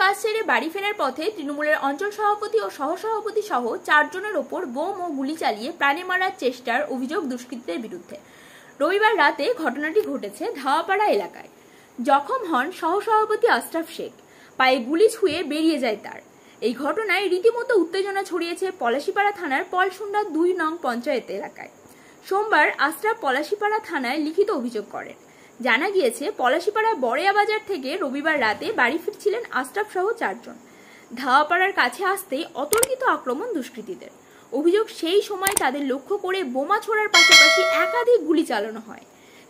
কাজ সেরে বাড়ি ফেরার পথে তৃণমূলের অঞ্চল সভাপতি ও সহসভাপতি সহ 4 জনের ওপর বোম ও গুলি চালিয়ে প্রাণে মারার চেষ্টার অভিযোগ দুষ্কৃতীদের বিরুদ্ধে। রবিবার রাতে ঘটনাটি ঘটেছে ধাওয়াপাড়া এলাকায়। জখম হন সহসভাপতি আশরাফ শেখ, পায়ে গুলি ছুঁয়ে বেরিয়ে যায় তার। এই ঘটনায় রীতিমতো উত্তেজনা ছড়িয়েছে পলাশীপাড়া থানার পলসুন্ডা 2 নং পঞ্চায়েত এলাকায়। সোমবার আশরাফ পলাশীপাড়া থানায় লিখিত অভিযোগ করেন। জানা গিয়েছে, পলাশীপাড়া বড়িয়া বাজার থেকে রবিবার রাতে বাড়ি ফিরছিলেন আশরাফ সহ 4 জন। ধাওয়াপাড়ার কাছে আসতেই অতর্কিত আক্রমণ দুষ্কৃতীদের। অভিযোগ, সেই সময় তাদের লক্ষ্য করে বোমা ছোড়ার পাশাপাশি একাধিক গুলি চালানো হয়।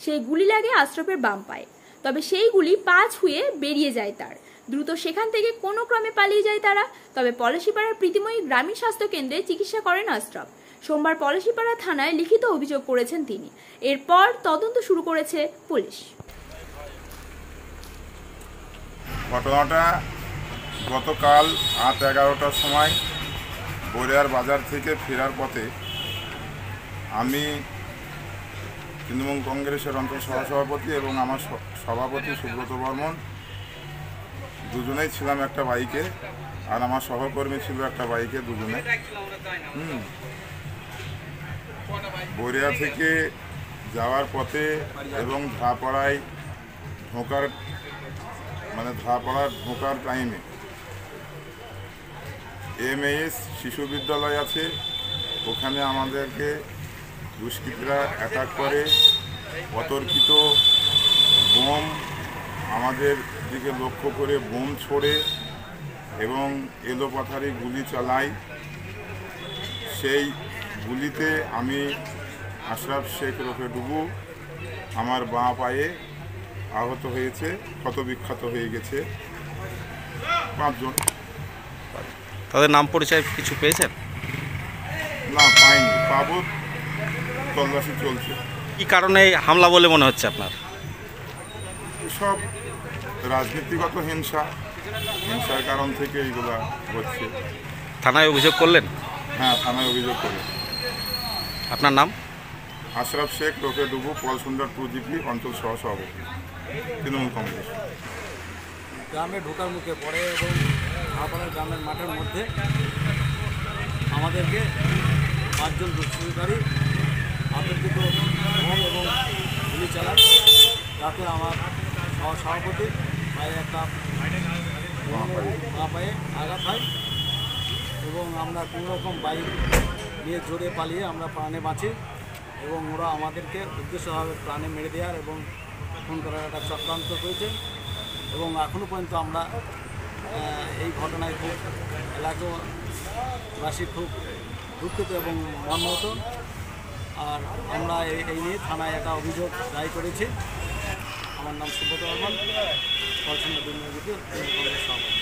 সেই গুলি লাগে আশরাফের বাম পায়ে, তবে সেই গুলি পা ছুঁয়ে বেরিয়ে যায় তার। দ্রুত সেখান থেকে কোনো ক্রমে পালিয়ে যায় তারা। তবে পলাশীপাড়ার প্রীতিময়ী গ্রামীণ স্বাস্থ্য কেন্দ্রে চিকিৎসা করেন আশরাফ। সোমবার পলাশীপাড়া থানায় লিখিত অভিযোগ করেছেন তিনি। এরপর তদন্ত শুরু করেছে পুলিশ। ঘটনাটা গতকাল রাত 11টার সময় বড়িয়ার বাজার থেকে ফেরার পথে আমি তৃণমূল কংগ্রেসের অঞ্চল সহসভাপতি এবং আমার সভাপতি সুব্রত বর্মন দুজনেই ছিলাম একটা বাইকে, আর আমার সহকর্মী ছিল একটা বাইকে, দুজনে। বড়িয়া থেকে যাওয়ার পথে এবং ধাপাড়ায় ঢোকার টাইমে এমএএস শিশু বিদ্যালয় আছে, ওখানে আমাদেরকে দুষ্কৃতীরা অ্যাটাক করে। অতর্কিত বোম আমাদের দিকে লক্ষ্য করে বোম ছোড়ে এবং এলোপাথারি গুলি চালায়। সেই গুলিতে আমি আশরাফ শেখ রোফে ডুবু আমার বাঁ পায়ে আহত হয়েছে, ক্ষতবিক্ষত হয়ে গেছে। 5 জন। তাদের নাম পরিচয় কিছু পেয়েছেন? না, পাইনি, পাবো, তল্লাশি চলছে। কি কারণে হামলা বলে মনে হচ্ছে আপনার? সব রাজনীতিগত হিংসার কারণ থেকে এইগুলা হচ্ছে। থানায় অভিযোগ করলেন? হ্যাঁ, থানায় অভিযোগ করি। আপনার নাম? আশরাফ শেখ রোফে ডুবু, পলসুন্ডা 2 জিপি অঞ্চল সহসভাপতি, তৃণমূল কংগ্রেস। গ্রামে ঢোকার মুখে পড়ে এবং ধাপাড়ার গ্রামের মাঠের মধ্যে আমাদেরকে 5 জন দুষ্কৃতিকারী অতর্কিত বোম এবং গুলি চালায়। তাতে আমার সভাপতি পায়ে একটা পায়ে আঘাত হয় এবং আমরা কোনোরকম বাইক নিয়ে জোরে পালিয়ে আমরা প্রাণে বাঁচি এবং ওরা আমাদেরকে উদ্দেশ্যভাবে প্রাণে মেরে দেওয়ার এবং খুন করার একটা চক্রান্ত করেছে। এবং এখনও পর্যন্ত আমরা এই ঘটনায় খুব এলাকাবাসী খুব দুঃখিত এবং মর্মাহত। আর আমরা এই নিয়ে থানায় একটা অভিযোগ দায়ের করেছি। আমার নাম সুব্রত বর্মন, পলসুন্ডা 2 নং কংগ্রেস সভাপতি।